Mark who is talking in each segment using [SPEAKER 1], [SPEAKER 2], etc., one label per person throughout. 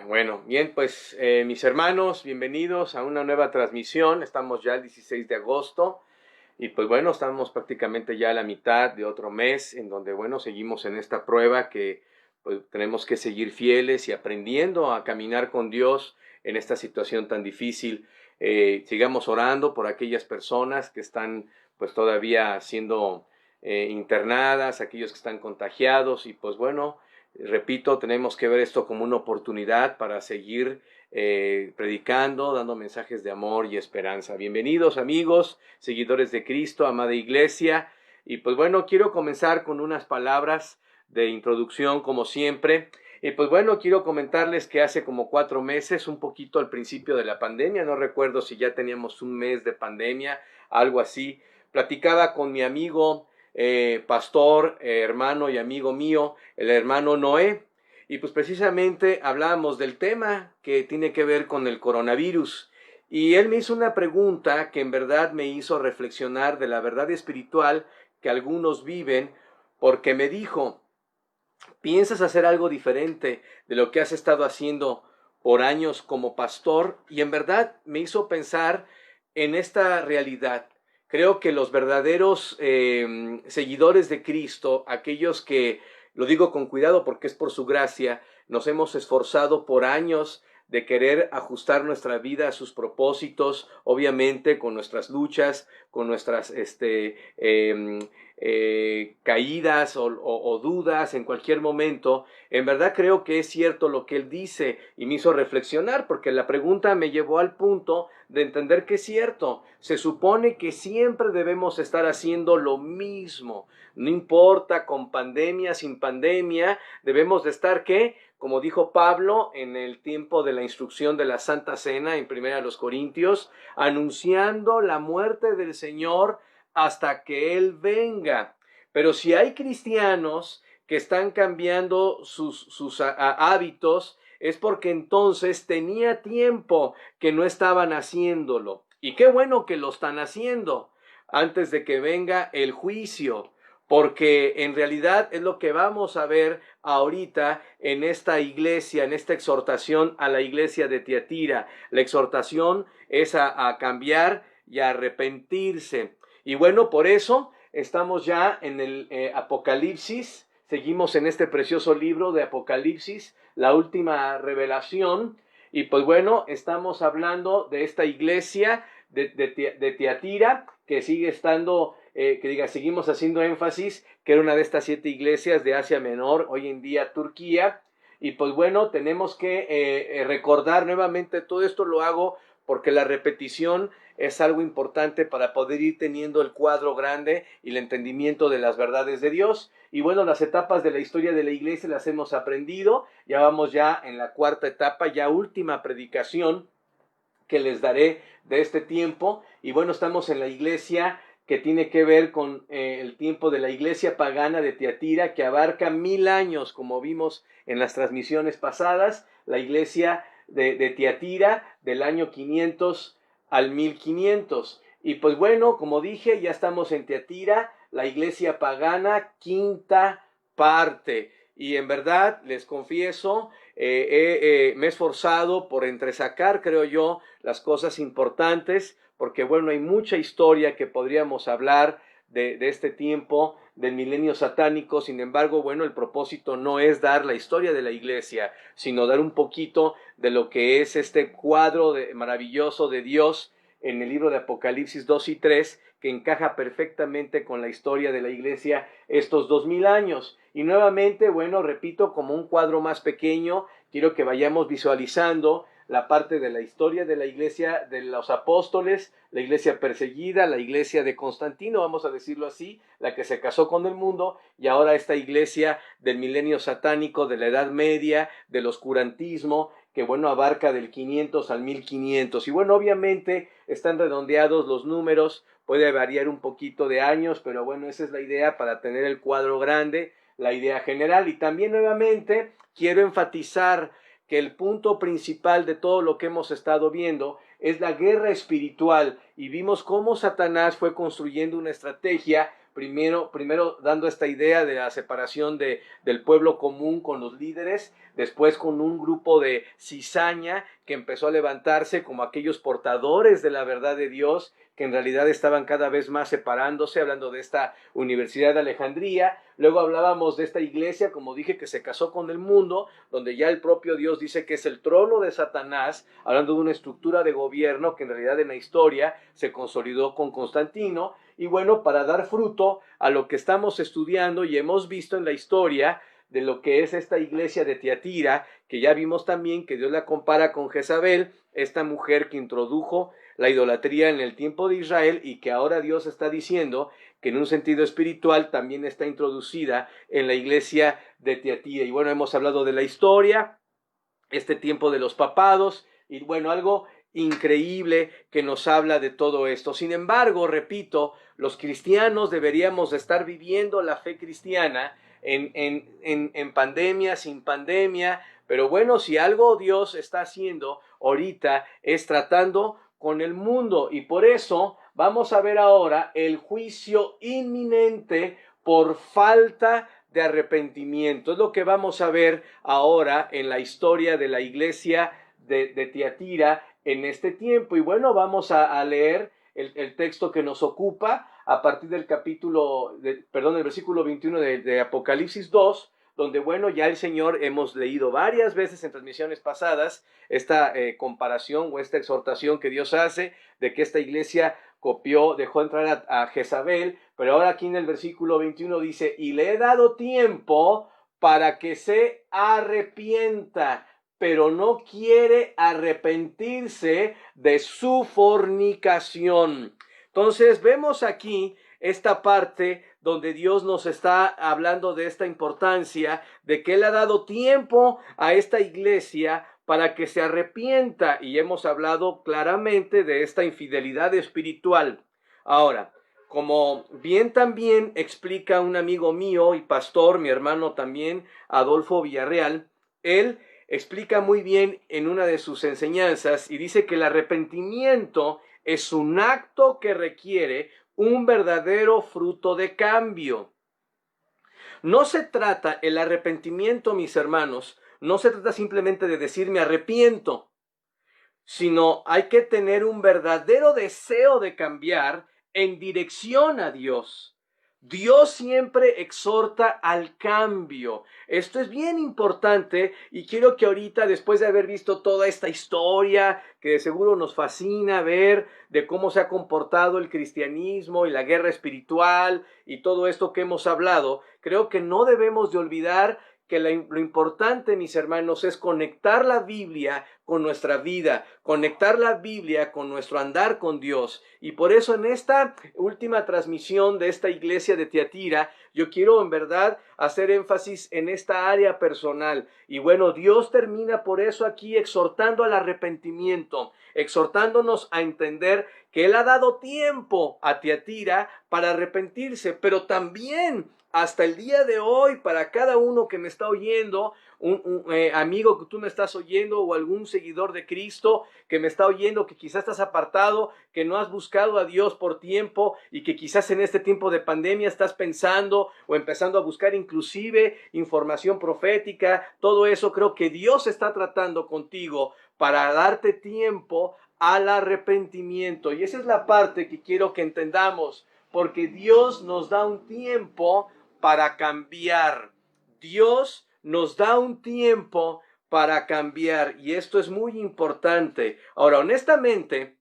[SPEAKER 1] Bueno, bien, pues mis hermanos, bienvenidos a una nueva transmisión. Estamos ya el 16 de agosto y pues bueno, estamos prácticamente ya a la mitad de otro mes en donde bueno, seguimos en esta prueba que pues tenemos que seguir fieles y aprendiendo a caminar con Dios en esta situación tan difícil. Sigamos orando por aquellas personas que están pues todavía siendo internadas, aquellos que están contagiados y pues bueno, repito, tenemos que ver esto como una oportunidad para seguir predicando, dando mensajes de amor y esperanza. Bienvenidos amigos, seguidores de Cristo, amada iglesia. Y pues bueno, quiero comenzar con unas palabras de introducción como siempre. Y pues bueno, quiero comentarles que hace como 4 meses, un poquito al principio de la pandemia, no recuerdo si ya teníamos un mes de pandemia, algo así, platicaba con mi amigo pastor, hermano y amigo mío, el hermano Noé, y pues precisamente hablábamos del tema que tiene que ver con el coronavirus. Y él me hizo una pregunta que en verdad me hizo reflexionar de la verdad espiritual que algunos viven, porque me dijo, ¿piensas hacer algo diferente de lo que has estado haciendo por años como pastor? Y en verdad me hizo pensar en esta realidad. Creo que los verdaderos seguidores de Cristo, aquellos que, lo digo con cuidado porque es por su gracia, nos hemos esforzado por años de querer ajustar nuestra vida a sus propósitos, obviamente con nuestras luchas, con nuestras caídas o dudas en cualquier momento. En verdad creo que es cierto lo que él dice y me hizo reflexionar porque la pregunta me llevó al punto de entender que es cierto. Se supone que siempre debemos estar haciendo lo mismo. No importa con pandemia, sin pandemia, debemos de estar, ¿qué? Como dijo Pablo en el tiempo de la instrucción de la Santa Cena en 1 Corintios, anunciando la muerte del Señor hasta que Él venga. Pero si hay cristianos que están cambiando sus hábitos, es porque entonces tenía tiempo que no estaban haciéndolo. Y qué bueno que lo están haciendo antes de que venga el juicio, porque en realidad es lo que vamos a ver ahorita en esta iglesia, en esta exhortación a la iglesia de Tiatira. La exhortación es a cambiar y a arrepentirse. Y bueno, por eso estamos ya en el Apocalipsis, seguimos en este precioso libro de Apocalipsis, la última revelación, y pues bueno, estamos hablando de esta iglesia de Tiatira, que sigue estando, seguimos haciendo énfasis, que era una de estas 7 iglesias de Asia Menor, hoy en día Turquía, y pues bueno, tenemos que recordar nuevamente, todo esto lo hago porque la repetición es algo importante para poder ir teniendo el cuadro grande y el entendimiento de las verdades de Dios. Y bueno, las etapas de la historia de la iglesia las hemos aprendido, ya vamos ya en la 4ª etapa, ya última predicación que les daré de este tiempo. Y bueno, estamos en la iglesia que tiene que ver con el tiempo de la iglesia pagana de Tiatira, que abarca 1000 años, como vimos en las transmisiones pasadas, la iglesia de Tiatira del año 500 al 1500. Y pues bueno, como dije, ya estamos en Tiatira, la iglesia pagana, 5ª parte. Y en verdad, les confieso, me he esforzado por entresacar, creo yo, las cosas importantes, porque bueno, hay mucha historia que podríamos hablar de este tiempo, del milenio satánico. Sin embargo, bueno, el propósito no es dar la historia de la iglesia, sino dar un poquito de lo que es este cuadro maravilloso de Dios en el libro de Apocalipsis 2 y 3, que encaja perfectamente con la historia de la iglesia estos 2000 años. Y nuevamente, bueno, repito, como un cuadro más pequeño, quiero que vayamos visualizando la parte de la historia de la iglesia de los apóstoles, la iglesia perseguida, la iglesia de Constantino, vamos a decirlo así, la que se casó con el mundo, y ahora esta iglesia del milenio satánico, de la Edad Media, del oscurantismo, que bueno, abarca del 500 al 1500. Y bueno, obviamente están redondeados los números, puede variar un poquito de años, pero bueno, esa es la idea para tener el cuadro grande, la idea general. Y también nuevamente quiero enfatizar que el punto principal de todo lo que hemos estado viendo es la guerra espiritual, y vimos cómo Satanás fue construyendo una estrategia primero dando esta idea de la separación del pueblo común con los líderes, después con un grupo de cizaña que empezó a levantarse como aquellos portadores de la verdad de Dios, que en realidad estaban cada vez más separándose, hablando de esta Universidad de Alejandría. Luego hablábamos de esta iglesia, como dije, que se casó con el mundo, donde ya el propio Dios dice que es el trono de Satanás, hablando de una estructura de gobierno que en realidad en la historia se consolidó con Constantino. Y bueno, para dar fruto a lo que estamos estudiando y hemos visto en la historia de lo que es esta iglesia de Tiatira, que ya vimos también que Dios la compara con Jezabel, esta mujer que introdujo la idolatría en el tiempo de Israel y que ahora Dios está diciendo que en un sentido espiritual también está introducida en la iglesia de Tiatira. Y bueno, hemos hablado de la historia, este tiempo de los papados, y bueno, algo increíble que nos habla de todo esto. Sin embargo, repito, los cristianos deberíamos estar viviendo la fe cristiana en pandemia, sin pandemia, pero bueno, si algo Dios está haciendo ahorita es tratando con el mundo, y por eso vamos a ver ahora el juicio inminente por falta de arrepentimiento. Es lo que vamos a ver ahora en la historia de la iglesia de Tiatira en este tiempo. Y bueno, vamos a leer el texto que nos ocupa a partir del el versículo 21 de Apocalipsis 2, donde, bueno, ya el Señor, hemos leído varias veces en transmisiones pasadas esta comparación o esta exhortación que Dios hace de que esta iglesia dejó entrar a Jezabel, pero ahora aquí en el versículo 21 dice, y le he dado tiempo para que se arrepienta, pero no quiere arrepentirse de su fornicación. Entonces vemos aquí esta parte donde Dios nos está hablando de esta importancia de que Él ha dado tiempo a esta iglesia para que se arrepienta, y hemos hablado claramente de esta infidelidad espiritual. Ahora, como bien también explica un amigo mío y pastor, mi hermano también, Adolfo Villarreal, él explica muy bien en una de sus enseñanzas y dice que el arrepentimiento es un acto que requiere un verdadero fruto de cambio. No se trata, el arrepentimiento, mis hermanos, no se trata simplemente de decir me arrepiento, sino hay que tener un verdadero deseo de cambiar en dirección a Dios. Dios siempre exhorta al cambio. Esto es bien importante y quiero que ahorita, después de haber visto toda esta historia, que de seguro nos fascina ver de cómo se ha comportado el cristianismo y la guerra espiritual y todo esto que hemos hablado, creo que no debemos de olvidar que lo importante, mis hermanos, es conectar la Biblia con nuestra vida, conectar la Biblia con nuestro andar con Dios. Y por eso en esta última transmisión de esta iglesia de Tiatira, yo quiero en verdad hacer énfasis en esta área personal. Y bueno, Dios termina por eso aquí exhortando al arrepentimiento, exhortándonos a entender que Él ha dado tiempo a Tiatira para arrepentirse, pero también hasta el día de hoy, para cada uno que me está oyendo, un amigo que tú me estás oyendo o algún seguidor de Cristo que me está oyendo, que quizás estás apartado, que no has buscado a Dios por tiempo y que quizás en este tiempo de pandemia estás pensando o empezando a buscar inclusive información profética, todo eso, creo que Dios está tratando contigo para darte tiempo al arrepentimiento. Y esa es la parte que quiero que entendamos, porque Dios nos da un tiempo para cambiar. Dios nos da un tiempo para cambiar y esto es muy importante. Ahora, honestamente,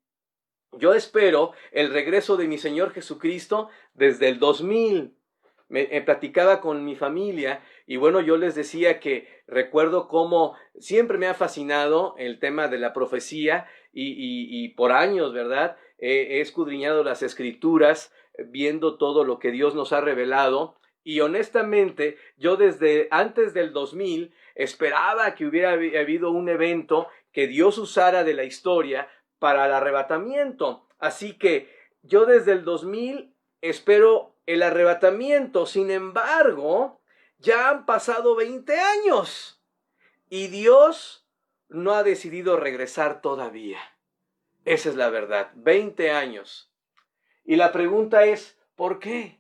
[SPEAKER 1] yo espero el regreso de mi Señor Jesucristo desde el 2000. Me platicaba con mi familia y bueno, yo les decía que recuerdo cómo siempre me ha fascinado el tema de la profecía y por años, ¿verdad? He escudriñado las escrituras, viendo todo lo que Dios nos ha revelado. Y honestamente, yo desde antes del 2000 esperaba que hubiera habido un evento que Dios usara de la historia para el arrebatamiento. Así que yo desde el 2000 espero el arrebatamiento. Sin embargo, ya han pasado 20 años y Dios no ha decidido regresar todavía. Esa es la verdad, 20 años. Y la pregunta es, ¿por qué?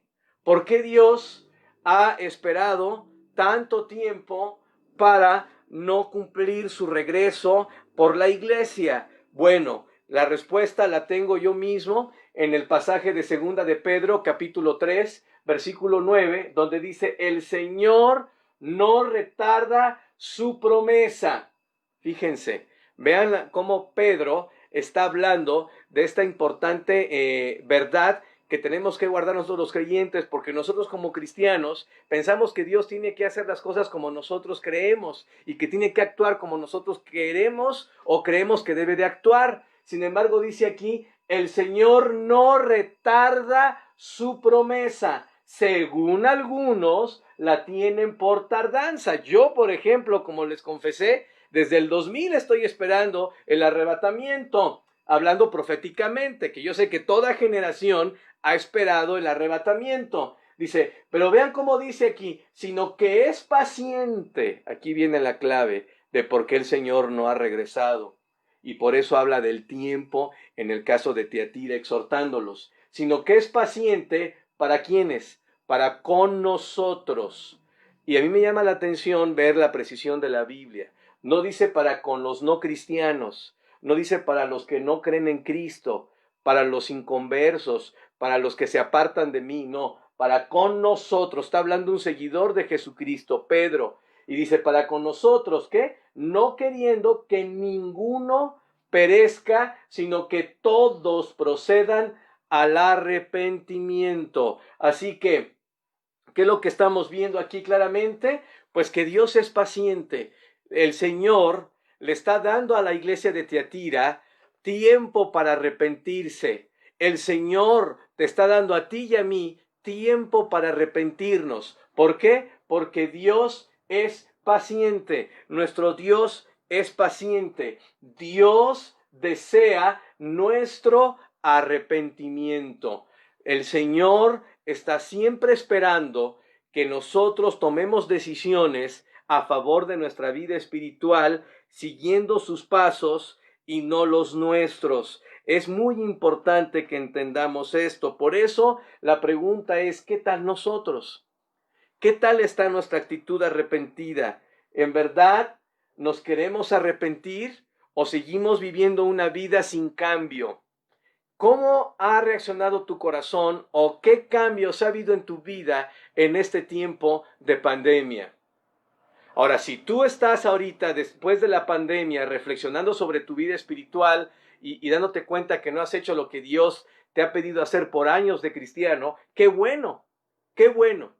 [SPEAKER 1] ¿Por qué Dios ha esperado tanto tiempo para no cumplir su regreso por la iglesia? Bueno, la respuesta la tengo yo mismo en el pasaje de Segunda de Pedro, capítulo 3, versículo 9, donde dice: el Señor no retarda su promesa. Fíjense, vean cómo Pedro está hablando de esta importante verdad que tenemos que guardar nosotros los creyentes, porque nosotros como cristianos pensamos que Dios tiene que hacer las cosas como nosotros creemos y que tiene que actuar como nosotros queremos o creemos que debe de actuar. Sin embargo, dice aquí: el Señor no retarda su promesa, según algunos la tienen por tardanza. Yo, por ejemplo, como les confesé, desde el 2000 estoy esperando el arrebatamiento, hablando proféticamente, que yo sé que toda generación ha esperado el arrebatamiento. Dice, pero vean cómo dice aquí: sino que es paciente. Aquí viene la clave de por qué el Señor no ha regresado. Y por eso habla del tiempo en el caso de Tiatira, exhortándolos. Sino que es paciente, ¿para quiénes? Para con nosotros. Y a mí me llama la atención ver la precisión de la Biblia. No dice para con los no cristianos, no dice para los que no creen en Cristo, para los inconversos, para los que se apartan de mí, no, para con nosotros. Está hablando un seguidor de Jesucristo, Pedro, y dice: para con nosotros, ¿qué? No queriendo que ninguno perezca, sino que todos procedan al arrepentimiento. Así que, ¿qué es lo que estamos viendo aquí claramente? Pues que Dios es paciente. El Señor le está dando a la iglesia de Tiatira tiempo para arrepentirse. El Señor te está dando a ti y a mí tiempo para arrepentirnos. ¿Por qué? Porque Dios es paciente. Nuestro Dios es paciente. Dios desea nuestro arrepentimiento. El Señor está siempre esperando que nosotros tomemos decisiones a favor de nuestra vida espiritual, siguiendo sus pasos y no los nuestros. Es muy importante que entendamos esto. Por eso la pregunta es: ¿qué tal nosotros? ¿Qué tal está nuestra actitud arrepentida? ¿En verdad nos queremos arrepentir o seguimos viviendo una vida sin cambio? ¿Cómo ha reaccionado tu corazón o qué cambios ha habido en tu vida en este tiempo de pandemia? Ahora, si tú estás ahorita, después de la pandemia, reflexionando sobre tu vida espiritual y dándote cuenta que no has hecho lo que Dios te ha pedido hacer por años de cristiano, qué bueno, qué bueno.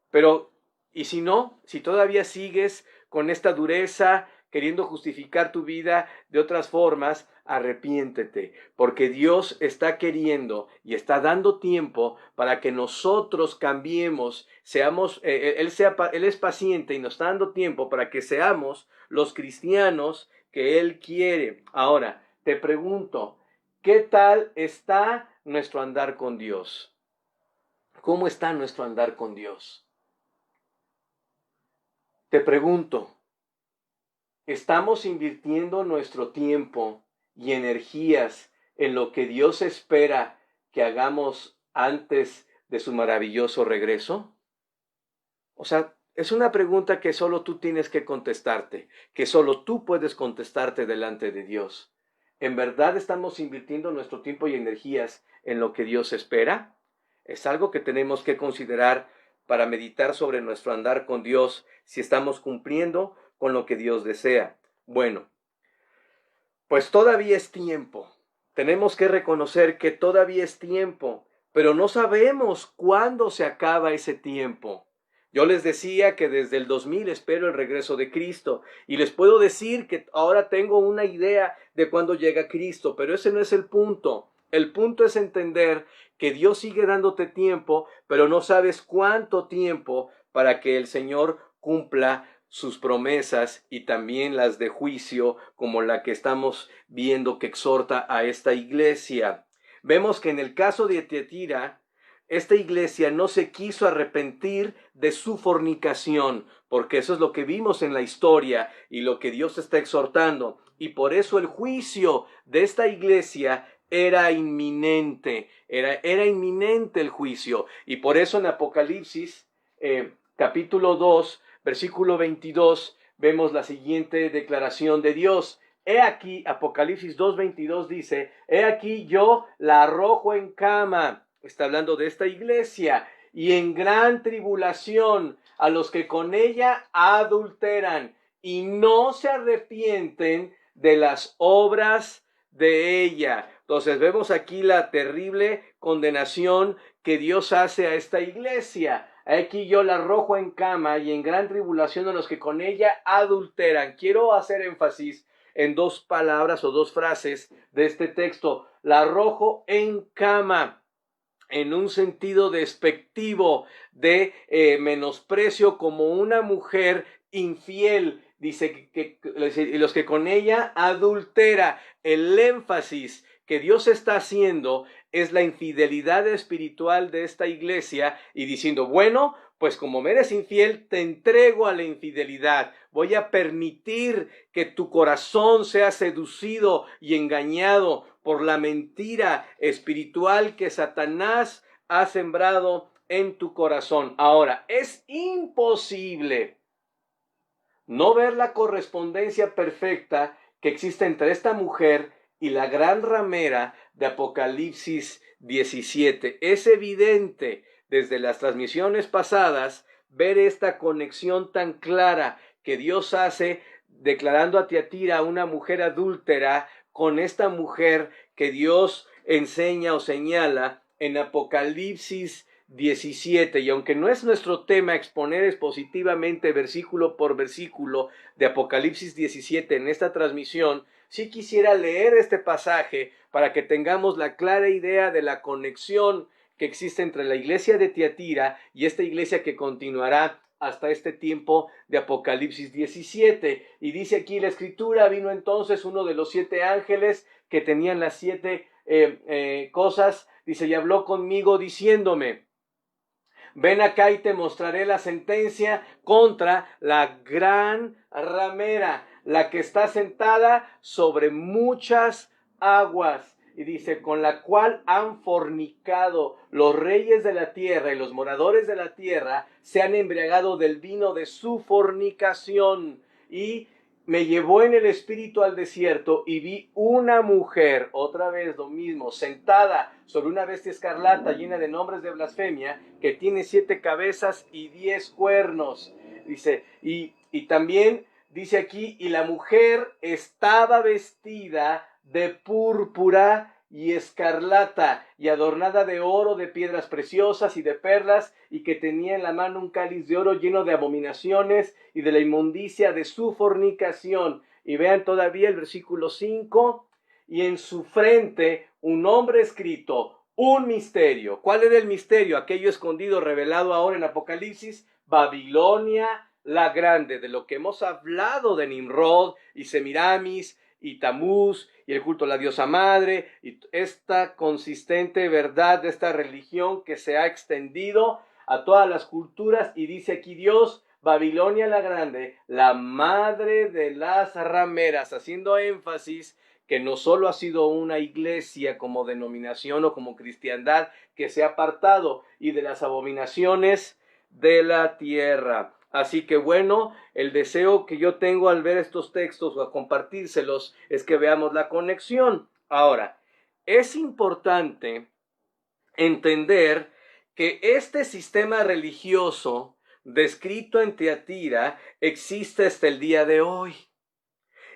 [SPEAKER 1] Pero, ¿y si no? Si todavía sigues con esta dureza, queriendo justificar tu vida de otras formas, arrepiéntete, porque Dios está queriendo y está dando tiempo para que nosotros cambiemos, seamos, Él es paciente y nos está dando tiempo para que seamos los cristianos que Él quiere. Ahora, te pregunto, ¿qué tal está nuestro andar con Dios? ¿Cómo está nuestro andar con Dios? Te pregunto, ¿estamos invirtiendo nuestro tiempo y energías en lo que Dios espera que hagamos antes de su maravilloso regreso? O sea, es una pregunta que solo tú tienes que contestarte, que solo tú puedes contestarte delante de Dios. ¿En verdad estamos invirtiendo nuestro tiempo y energías en lo que Dios espera? Es algo que tenemos que considerar para meditar sobre nuestro andar con Dios, si estamos cumpliendo con lo que Dios desea. Bueno, pues todavía es tiempo. Tenemos que reconocer que todavía es tiempo, pero no sabemos cuándo se acaba ese tiempo. Yo les decía que desde el 2000 espero el regreso de Cristo y les puedo decir que ahora tengo una idea de cuándo llega Cristo, pero ese no es el punto. El punto es entender que Dios sigue dándote tiempo, pero no sabes cuánto tiempo para que el Señor cumpla sus promesas y también las de juicio, como la que estamos viendo que exhorta a esta iglesia. Vemos que en el caso de Tiatira, esta iglesia no se quiso arrepentir de su fornicación, porque eso es lo que vimos en la historia y lo que Dios está exhortando. Y por eso el juicio de esta iglesia era inminente, era inminente el juicio. Y por eso en Apocalipsis, capítulo 2, versículo 22, vemos la siguiente declaración de Dios. He aquí, Apocalipsis 2:22 dice, he aquí yo la arrojo en cama, está hablando de esta iglesia, y en gran tribulación a los que con ella adulteran y no se arrepienten de las obras de ella. Entonces vemos aquí la terrible condenación que Dios hace a esta iglesia. Aquí yo la arrojo en cama y en gran tribulación a los que con ella adulteran. Quiero hacer énfasis en dos palabras o dos frases de este texto. La arrojo en cama, en un sentido despectivo, de menosprecio, como una mujer infiel. Dice que los que con ella adultera. El énfasis que Dios está haciendo es la infidelidad espiritual de esta iglesia y diciendo, bueno, pues como me eres infiel, te entrego a la infidelidad. Voy a permitir que tu corazón sea seducido y engañado por la mentira espiritual que Satanás ha sembrado en tu corazón. Ahora, es imposible no ver la correspondencia perfecta que existe entre esta mujer y la gran ramera de Apocalipsis 17. Es evidente desde las transmisiones pasadas ver esta conexión tan clara que Dios hace declarando a Tiatira una mujer adúltera con esta mujer que Dios enseña o señala en Apocalipsis 17. Y aunque no es nuestro tema exponer expositivamente versículo por versículo de Apocalipsis 17 en esta transmisión, sí quisiera leer este pasaje para que tengamos la clara idea de la conexión que existe entre la iglesia de Tiatira y esta iglesia que continuará hasta este tiempo de Apocalipsis 17. Y dice aquí la escritura, vino entonces uno de los 7 ángeles que tenían las 7 cosas, dice, y habló conmigo diciéndome, ven acá y te mostraré la sentencia contra la gran ramera, la que está sentada sobre muchas aguas. Y dice, con la cual han fornicado los reyes de la tierra y los moradores de la tierra, se han embriagado del vino de su fornicación. Y me llevó en el espíritu al desierto y vi una mujer, otra vez lo mismo, sentada sobre una bestia escarlata llena de nombres de blasfemia, que tiene 7 cabezas y 10 cuernos. Dice, y también dice aquí, y la mujer estaba vestida de púrpura y escarlata, y adornada de oro, de piedras preciosas y de perlas, y que tenía en la mano un cáliz de oro lleno de abominaciones y de la inmundicia de su fornicación. Y vean todavía el versículo 5, y en su frente un nombre escrito, un misterio. ¿Cuál era el misterio? Aquello escondido, revelado ahora en Apocalipsis, Babilonia la grande, de lo que hemos hablado de Nimrod y Semiramis y Tamuz y el culto a la diosa madre y esta consistente verdad de esta religión que se ha extendido a todas las culturas. Y dice aquí Dios, Babilonia la grande, la madre de las rameras, haciendo énfasis que no solo ha sido una iglesia como denominación o como cristiandad que se ha apartado y de las abominaciones de la tierra. Así que bueno, el deseo que yo tengo al ver estos textos o a compartírselos es que veamos la conexión. Ahora, es importante entender que este sistema religioso descrito en Tiatira existe hasta el día de hoy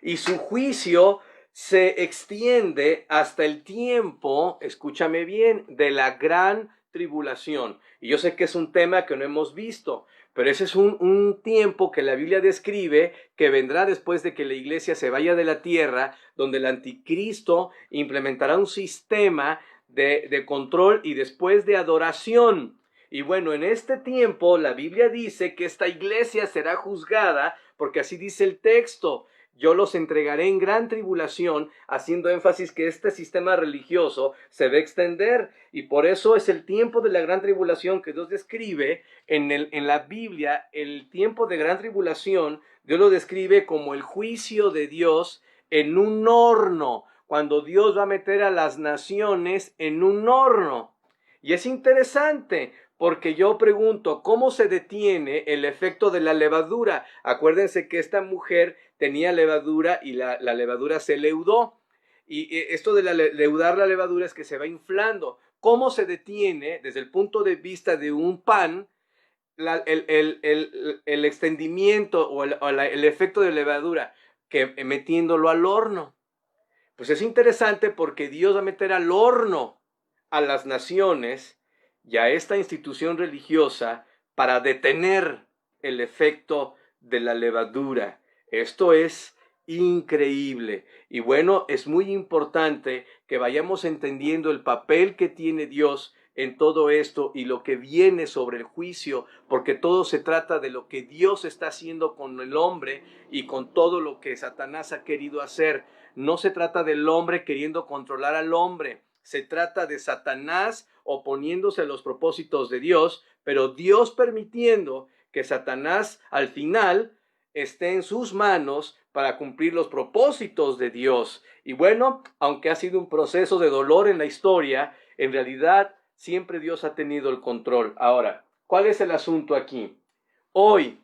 [SPEAKER 1] y su juicio se extiende hasta el tiempo, escúchame bien, de la gran tribulación. Y yo sé que es un tema que no hemos visto, pero ese es un tiempo que la Biblia describe que vendrá después de que la iglesia se vaya de la tierra, donde el anticristo implementará un sistema de control y después de adoración. Y bueno, en este tiempo la Biblia dice que esta iglesia será juzgada, porque así dice el texto. Yo los entregaré en gran tribulación, haciendo énfasis que este sistema religioso se va a extender, y por eso es el tiempo de la gran tribulación que Dios describe en la Biblia. El tiempo de gran tribulación Dios lo describe como el juicio de Dios en un horno. cuando Dios va a meter a las naciones en un horno. Y es interesante porque yo pregunto, ¿cómo se detiene el efecto de la levadura? Acuérdense que esta mujer tenía levadura y la levadura se leudó. Y esto de leudar la levadura es que se va inflando. ¿Cómo se detiene desde el punto de vista de un pan el extendimiento o el efecto de levadura? Que metiéndolo al horno. Pues es interesante porque Dios va a meter al horno a las naciones y a esta institución religiosa para detener el efecto de la levadura. Esto es increíble. Y bueno, es muy importante que vayamos entendiendo el papel que tiene Dios en todo esto y lo que viene sobre el juicio, porque todo se trata de lo que Dios está haciendo con el hombre y con todo lo que Satanás ha querido hacer. No se trata del hombre queriendo controlar al hombre, se trata de Satanás oponiéndose a los propósitos de Dios, pero Dios permitiendo que Satanás al final esté en sus manos para cumplir los propósitos de Dios. Y bueno, aunque ha sido un proceso de dolor en la historia, en realidad siempre Dios ha tenido el control. Ahora, ¿cuál es el asunto aquí? Hoy,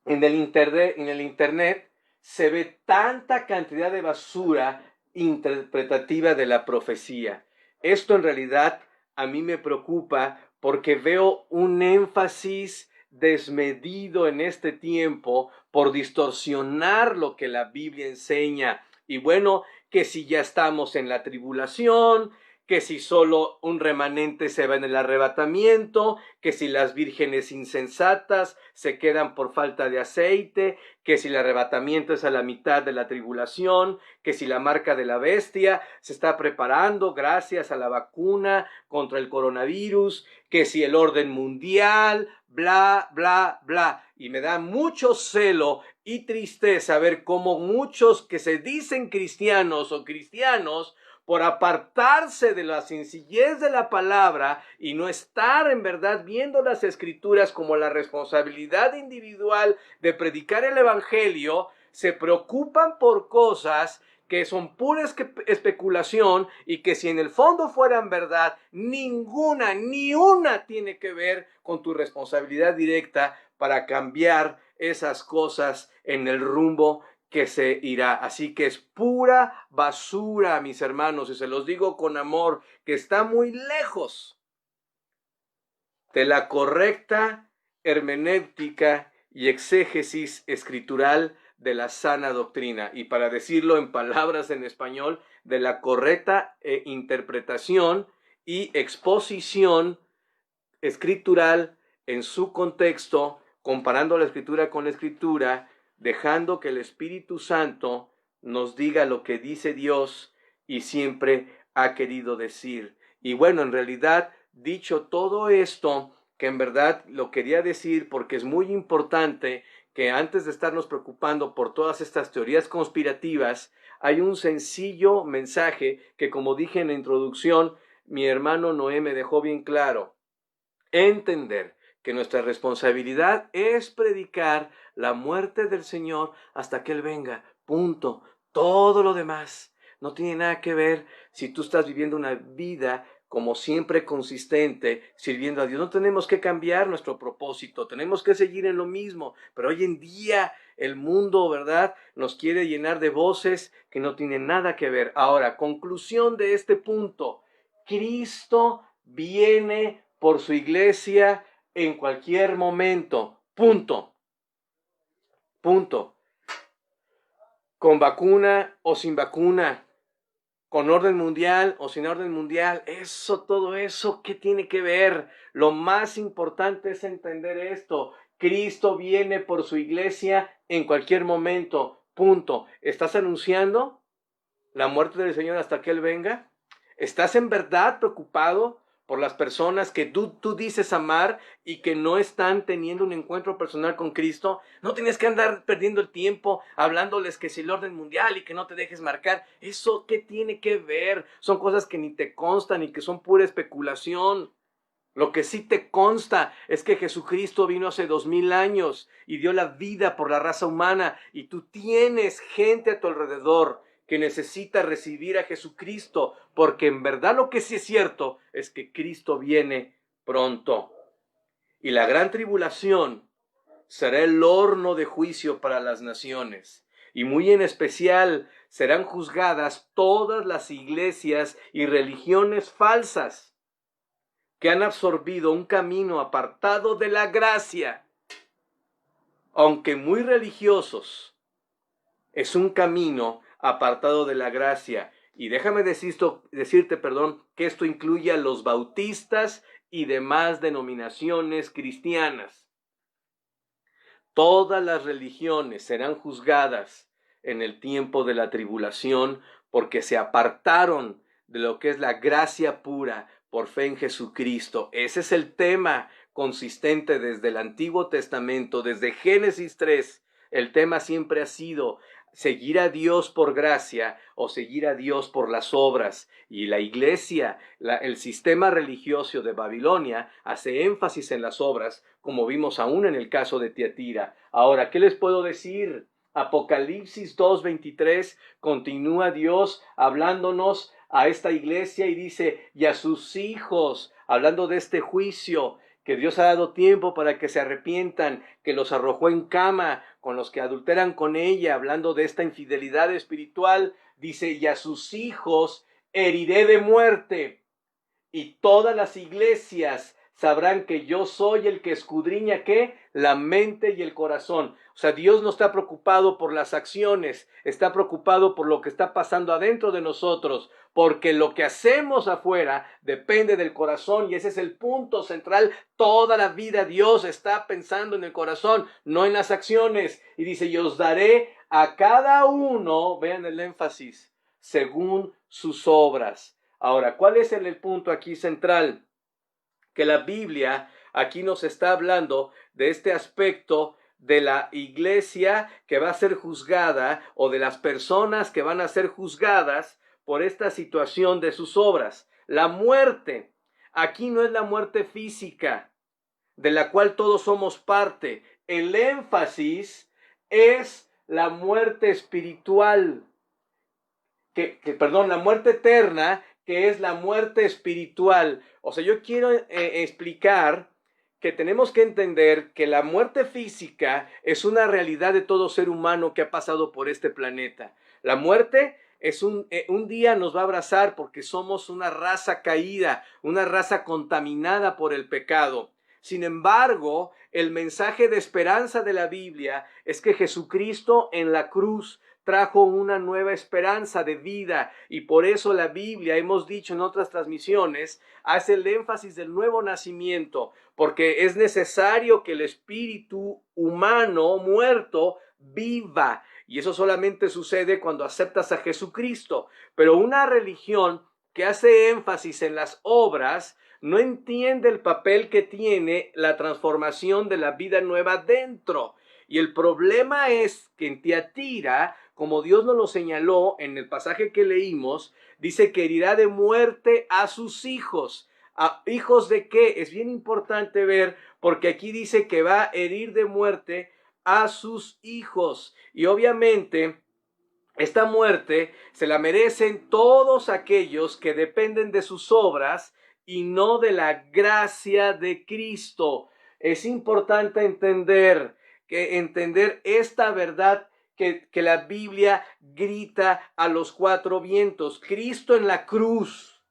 [SPEAKER 1] en el internet se ve tanta cantidad de basura interpretativa de la profecía. Esto en realidad a mí me preocupa porque veo un énfasis desmedido en este tiempo por distorsionar lo que la Biblia enseña. Y bueno, que si ya estamos en la tribulación, que si solo un remanente se va en el arrebatamiento, que si las vírgenes insensatas se quedan por falta de aceite, que si el arrebatamiento es a la mitad de la tribulación, que si la marca de la bestia se está preparando gracias a la vacuna contra el coronavirus, que si el orden mundial, bla, bla, bla. Y me da mucho celo y tristeza ver cómo muchos que se dicen cristianos o cristianos, por apartarse de la sencillez de la palabra y no estar en verdad viendo las escrituras como la responsabilidad individual de predicar el evangelio, se preocupan por cosas que son pura especulación y que si en el fondo fueran verdad, ninguna, ni una tiene que ver con tu responsabilidad directa para cambiar esas cosas en el rumbo que se irá. Así que es pura basura, mis hermanos, y se los digo con amor, que está muy lejos de la correcta hermenéutica y exégesis escritural de la sana doctrina. Y para decirlo en palabras en español, de la correcta interpretación y exposición escritural en su contexto, comparando la escritura con la escritura, dejando que el Espíritu Santo nos diga lo que dice Dios y siempre ha querido decir. Y bueno, en realidad, dicho todo esto, que en verdad lo quería decir porque es muy importante que antes de estarnos preocupando por todas estas teorías conspirativas, hay un sencillo mensaje que, como dije en la introducción, mi hermano Noé me dejó bien claro. Entender que nuestra responsabilidad es predicar la muerte del Señor hasta que Él venga. Punto. Todo lo demás no tiene nada que ver si tú estás viviendo una vida como siempre consistente, sirviendo a Dios. No tenemos que cambiar nuestro propósito, tenemos que seguir en lo mismo. Pero hoy en día el mundo, ¿verdad?, nos quiere llenar de voces que no tienen nada que ver. Ahora, conclusión de este punto. Cristo viene por su iglesia en cualquier momento. Punto. Punto. Con vacuna o sin vacuna, con orden mundial o sin orden mundial, todo eso, ¿qué tiene que ver? Lo más importante es entender esto. Cristo viene por su iglesia en cualquier momento. Punto. ¿Estás anunciando la muerte del Señor hasta que Él venga? ¿Estás en verdad preocupado por las personas que tú dices amar y que no están teniendo un encuentro personal con Cristo? No tienes que andar perdiendo el tiempo hablándoles que si el orden mundial y que no te dejes marcar. ¿Eso qué tiene que ver? Son cosas que ni te constan y que son pura especulación. Lo que sí te consta es que Jesucristo vino hace 2000 años y dio la vida por la raza humana, y tú tienes gente a tu alrededor que necesita recibir a Jesucristo, porque en verdad lo que sí es cierto es que Cristo viene pronto. Y la gran tribulación será el horno de juicio para las naciones. Y muy en especial serán juzgadas todas las iglesias y religiones falsas que han absorbido un camino apartado de la gracia. Aunque muy religiosos, es un camino apartado de la gracia. Y déjame decirte, que esto incluye a los bautistas y demás denominaciones cristianas. Todas las religiones serán juzgadas en el tiempo de la tribulación porque se apartaron de lo que es la gracia pura por fe en Jesucristo. Ese es el tema consistente desde el Antiguo Testamento, desde Génesis 3. El tema siempre ha sido seguir a Dios por gracia o seguir a Dios por las obras. Y la iglesia, el sistema religioso de Babilonia hace énfasis en las obras, como vimos aún en el caso de Tiatira. Ahora, ¿qué les puedo decir? Apocalipsis 2:23 continúa Dios hablándonos a esta iglesia y dice, y a sus hijos, hablando de este juicio, que Dios ha dado tiempo para que se arrepientan, que los arrojó en cama con los que adulteran con ella, hablando de esta infidelidad espiritual, dice, y a sus hijos heriré de muerte, y todas las iglesias sabrán que yo soy el que escudriña, ¿qué? La mente y el corazón. O sea, Dios no está preocupado por las acciones, está preocupado por lo que está pasando adentro de nosotros, porque lo que hacemos afuera depende del corazón y ese es el punto central. Toda la vida Dios está pensando en el corazón, no en las acciones. Y dice, y os daré a cada uno, vean el énfasis, según sus obras. Ahora, ¿cuál es el punto aquí central? Que la Biblia aquí nos está hablando de este aspecto de la iglesia que va a ser juzgada o de las personas que van a ser juzgadas por esta situación de sus obras. La muerte, aquí no es la muerte física, de la cual todos somos parte. El énfasis es la muerte espiritual, la muerte eterna, que es la muerte espiritual. O sea, yo quiero explicar que tenemos que entender que la muerte física es una realidad de todo ser humano que ha pasado por este planeta. La muerte es un día nos va a abrazar porque somos una raza caída, una raza contaminada por el pecado. Sin embargo, el mensaje de esperanza de la Biblia es que Jesucristo en la cruz trajo una nueva esperanza de vida y por eso la Biblia, hemos dicho en otras transmisiones, hace el énfasis del nuevo nacimiento, porque es necesario que el espíritu humano muerto viva y eso solamente sucede cuando aceptas a Jesucristo. Pero una religión que hace énfasis en las obras no entiende el papel que tiene la transformación de la vida nueva dentro. Y el problema es que en Tiatira, como Dios nos lo señaló en el pasaje que leímos, dice que herirá de muerte a sus hijos. ¿A hijos de qué? Es bien importante ver, porque aquí dice que va a herir de muerte a sus hijos. Y obviamente esta muerte se la merecen todos aquellos que dependen de sus obras y no de la gracia de Cristo. Es importante entender esta verdad que la Biblia grita a los cuatro vientos. Cristo en la cruz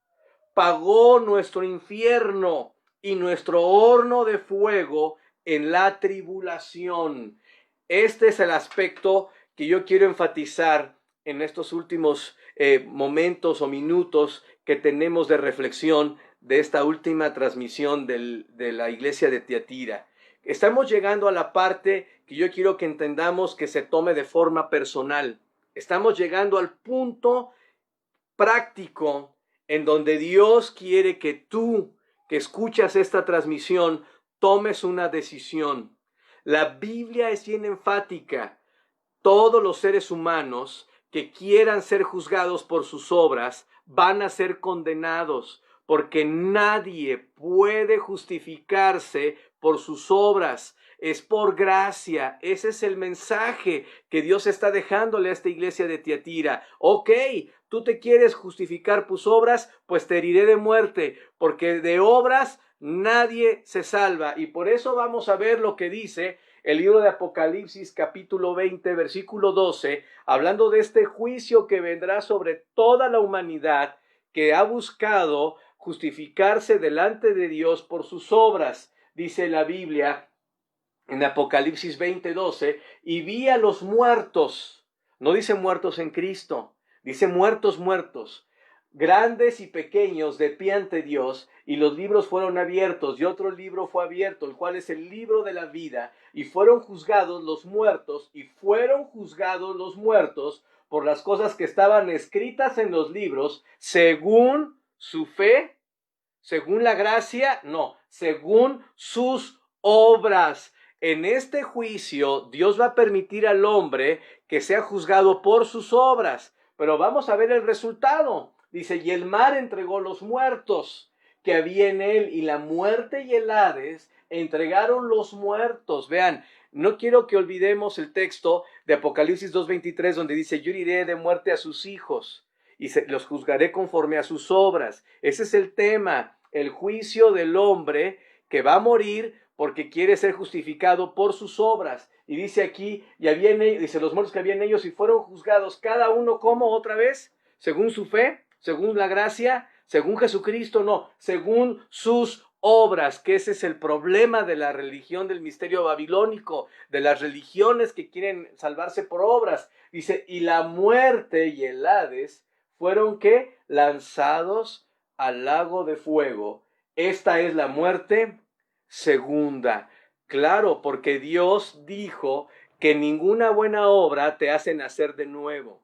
[SPEAKER 1] pagó nuestro infierno y nuestro horno de fuego en la tribulación. Este es el aspecto que yo quiero enfatizar en estos últimos momentos o minutos que tenemos de reflexión de esta última transmisión de la iglesia de Tiatira. Estamos llegando a la parte que yo quiero que entendamos que se tome de forma personal. Estamos llegando al punto práctico en donde Dios quiere que tú, que escuchas esta transmisión, tomes una decisión. La Biblia es bien enfática. Todos los seres humanos que quieran ser juzgados por sus obras van a ser condenados, porque nadie puede justificarse por sus obras. es por gracia. Ese es el mensaje que Dios está dejándole a esta iglesia de Tiatira. Ok, tú te quieres justificar tus obras, pues te heriré de muerte, porque de obras nadie se salva. Y por eso vamos a ver lo que dice el libro de Apocalipsis capítulo 20, versículo 12, hablando de este juicio que vendrá sobre toda la humanidad que ha buscado justificarse delante de Dios por sus obras. Dice la Biblia en Apocalipsis 20, 12, y vi a los muertos, no dice muertos en Cristo, dice muertos, grandes y pequeños, de pie ante Dios, y los libros fueron abiertos, y otro libro fue abierto, el cual es el libro de la vida, y fueron juzgados los muertos, por las cosas que estaban escritas en los libros, según su fe, según la gracia, no, según sus obras. En este juicio, Dios va a permitir al hombre que sea juzgado por sus obras, pero vamos a ver el resultado. Dice, y el mar entregó los muertos que había en él, y la muerte y el Hades entregaron los muertos. Vean, no quiero que olvidemos el texto de Apocalipsis 2:23, donde dice, yo heriré de muerte a sus hijos y los juzgaré conforme a sus obras. Ese es el tema, el juicio del hombre que va a morir porque quiere ser justificado por sus obras. Y dice aquí, dice, los muertos que había en ellos y fueron juzgados cada uno como otra vez, según su fe, según la gracia, según Jesucristo, no, según sus obras, que ese es el problema de la religión del misterio babilónico, de las religiones que quieren salvarse por obras. Dice, y la muerte y el Hades fueron ¿qué? Lanzados al lago de fuego. Esta es la muerte segunda. Claro, porque Dios dijo que ninguna buena obra te hace nacer de nuevo.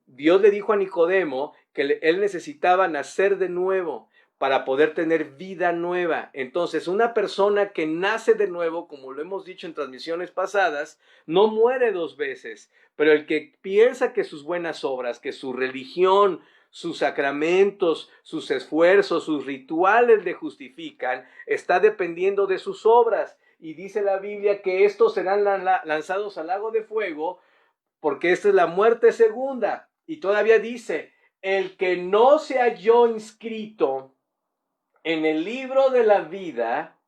[SPEAKER 1] Dios le dijo a Nicodemo que él necesitaba nacer de nuevo para poder tener vida nueva. Entonces, una persona que nace de nuevo, como lo hemos dicho en transmisiones pasadas, no muere dos veces. Pero el que piensa que sus buenas obras, que su religión, sus sacramentos, sus esfuerzos, sus rituales le justifican, está dependiendo de sus obras. Y dice la Biblia que estos serán lanzados al lago de fuego, porque esta es la muerte segunda. Y todavía dice, el que no se halló inscrito en el libro de la vida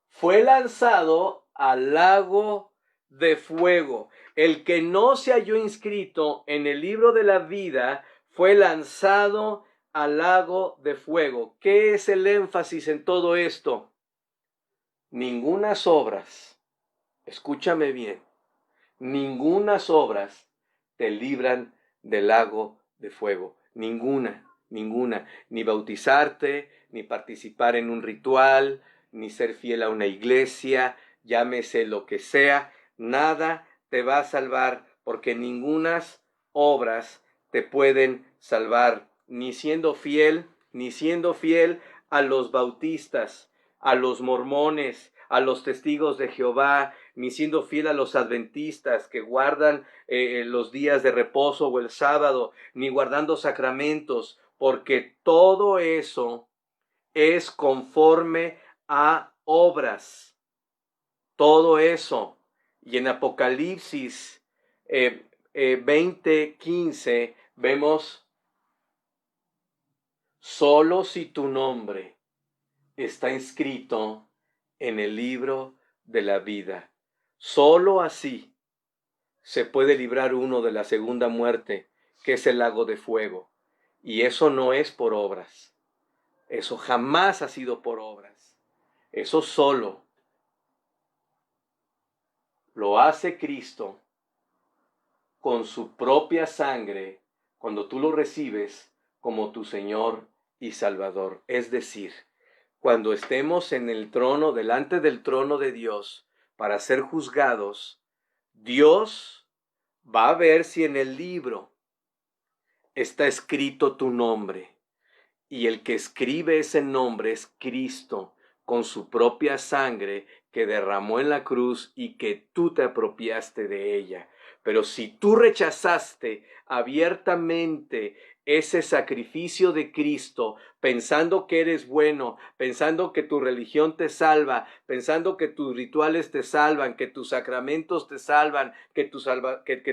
[SPEAKER 1] fue lanzado al lago de fuego. El que no se halló inscrito en el libro de la vida fue lanzado al lago de fuego. ¿Qué es el énfasis en todo esto? Ningunas obras, escúchame bien, ningunas obras te libran del lago de fuego. Ninguna. Ni bautizarte, ni participar en un ritual, ni ser fiel a una iglesia, llámese lo que sea, nada te va a salvar, porque ningunas obras te pueden salvar, ni siendo fiel a los bautistas, a los mormones, a los testigos de Jehová, ni siendo fiel a los adventistas que guardan los días de reposo o el sábado, ni guardando sacramentos, porque todo eso es conforme a obras. Todo eso. Y en Apocalipsis 20:15 vemos, solo si tu nombre está inscrito en el libro de la vida, solo así se puede librar uno de la segunda muerte, que es el lago de fuego. Y eso no es por obras. Eso jamás ha sido por obras. Eso solo lo hace Cristo con su propia sangre cuando tú lo recibes como tu Señor y Salvador. Es decir, cuando estemos en el trono, delante del trono de Dios, para ser juzgados, Dios va a ver si en el libro está escrito tu nombre. Y el que escribe ese nombre es Cristo, con su propia sangre que derramó en la cruz y que tú te apropiaste de ella. Pero si tú rechazaste abiertamente ese sacrificio de Cristo, pensando que eres bueno, pensando que tu religión te salva, pensando que tus rituales te salvan, que tus sacramentos te salvan, que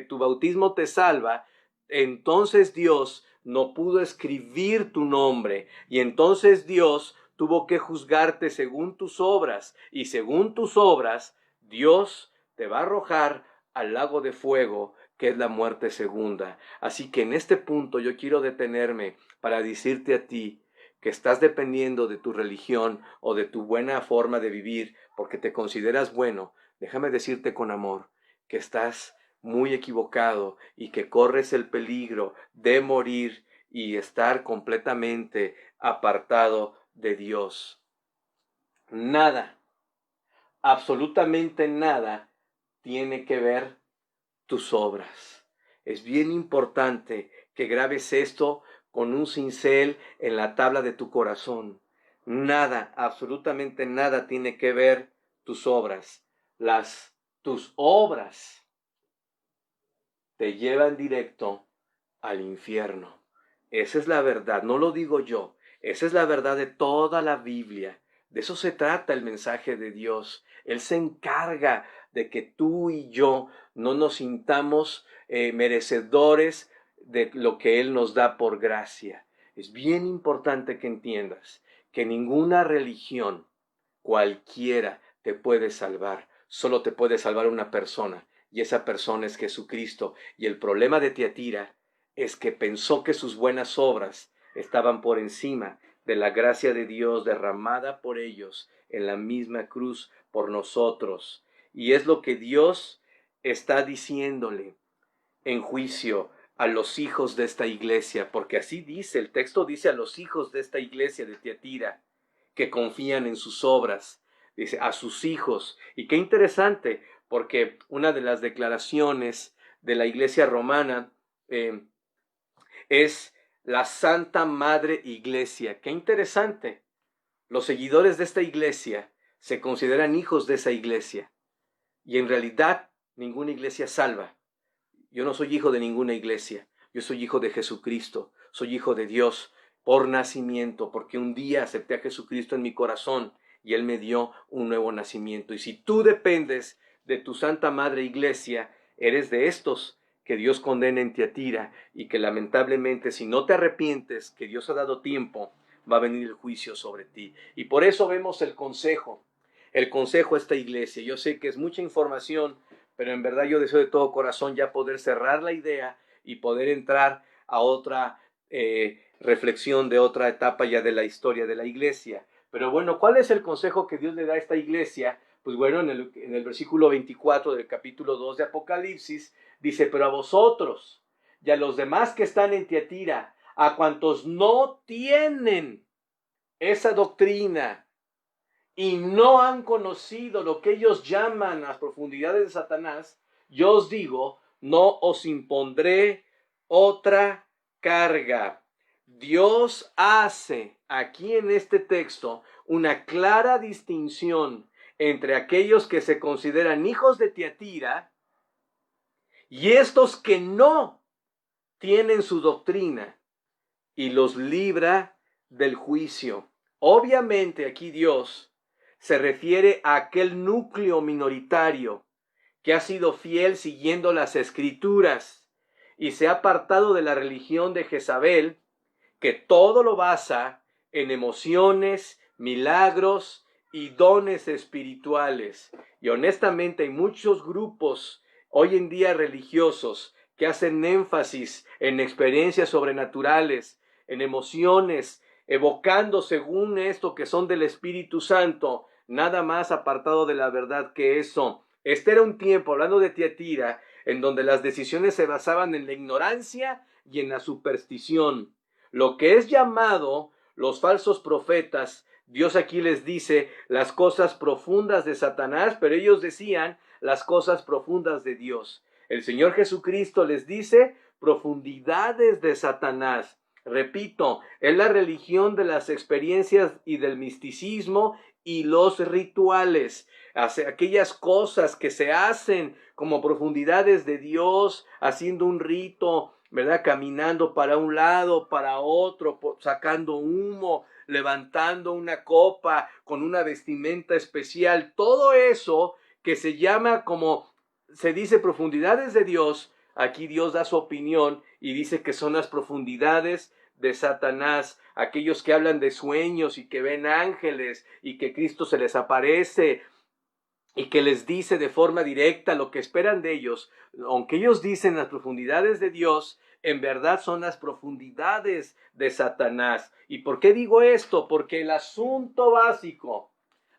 [SPEAKER 1] tu bautismo te salva, entonces Dios no pudo escribir tu nombre y entonces Dios tuvo que juzgarte según tus obras y según tus obras Dios te va a arrojar al lago de fuego, que es la muerte segunda. Así que en este punto yo quiero detenerme para decirte a ti que estás dependiendo de tu religión o de tu buena forma de vivir porque te consideras bueno. Déjame decirte con amor que estás muy equivocado y que corres el peligro de morir y estar completamente apartado de Dios. Nada, absolutamente nada tiene que ver tus obras. Es bien importante que grabes esto con un cincel en la tabla de tu corazón. Nada, absolutamente nada tiene que ver tus obras. Tus obras te llevan directo al infierno. Esa es la verdad, no lo digo yo. Esa es la verdad de toda la Biblia. De eso se trata el mensaje de Dios. Él se encarga de que tú y yo no nos sintamos merecedores de lo que Él nos da por gracia. Es bien importante que entiendas que ninguna religión, cualquiera, te puede salvar. Solo te puede salvar una persona, y esa persona es Jesucristo. Y el problema de Tiatira es que pensó que sus buenas obras estaban por encima de la gracia de Dios derramada por ellos en la misma cruz por nosotros. Y es lo que Dios está diciéndole en juicio a los hijos de esta iglesia, porque así dice, el texto dice a los hijos de esta iglesia de Tiatira, que confían en sus obras, dice a sus hijos. Y qué interesante, porque una de las declaraciones de la iglesia romana es la Santa Madre Iglesia. Qué interesante. Los seguidores de esta iglesia se consideran hijos de esa iglesia. Y en realidad ninguna iglesia salva. Yo no soy hijo de ninguna iglesia. Yo soy hijo de Jesucristo. Soy hijo de Dios por nacimiento, porque un día acepté a Jesucristo en mi corazón y Él me dio un nuevo nacimiento. Y si tú dependes de tu Santa Madre Iglesia, eres de estos que Dios condena en Tiatira y que lamentablemente si no te arrepientes, que Dios ha dado tiempo, va a venir el juicio sobre ti. Y por eso vemos el consejo a esta iglesia. Yo sé que es mucha información, pero en verdad yo deseo de todo corazón ya poder cerrar la idea y poder entrar a otra reflexión de otra etapa ya de la historia de la iglesia. Pero bueno, ¿cuál es el consejo que Dios le da a esta iglesia? Pues bueno, en el versículo 24 del capítulo 2 de Apocalipsis, dice, pero a vosotros y a los demás que están en Tiatira, a cuantos no tienen esa doctrina y no han conocido lo que ellos llaman las profundidades de Satanás, yo os digo, no os impondré otra carga. Dios hace aquí en este texto una clara distinción entre aquellos que se consideran hijos de Tiatira y estos que no tienen su doctrina, y los libra del juicio. Obviamente aquí Dios se refiere a aquel núcleo minoritario que ha sido fiel siguiendo las Escrituras y se ha apartado de la religión de Jezabel, que todo lo basa en emociones, milagros y dones espirituales. Y honestamente hay muchos grupos hoy en día religiosos que hacen énfasis en experiencias sobrenaturales, en emociones, evocando según esto que son del Espíritu Santo, nada más apartado de la verdad que eso. Este era un tiempo, hablando de Tiatira, en donde las decisiones se basaban en la ignorancia y en la superstición. Lo que es llamado los falsos profetas, Dios aquí les dice las cosas profundas de Satanás, pero ellos decían las cosas profundas de Dios. El Señor Jesucristo les dice profundidades de Satanás. Repito, es la religión de las experiencias y del misticismo y los rituales, aquellas cosas que se hacen como profundidades de Dios, haciendo un rito, ¿verdad? Caminando para un lado, para otro, sacando humo, levantando una copa con una vestimenta especial, todo eso que se llama, como se dice, profundidades de Dios. Aquí Dios da su opinión y dice que son las profundidades de Satanás, aquellos que hablan de sueños y que ven ángeles y que Cristo se les aparece y que les dice de forma directa lo que esperan de ellos. Aunque ellos dicen las profundidades de Dios, en verdad son las profundidades de Satanás. ¿Y por qué digo esto? Porque el asunto básico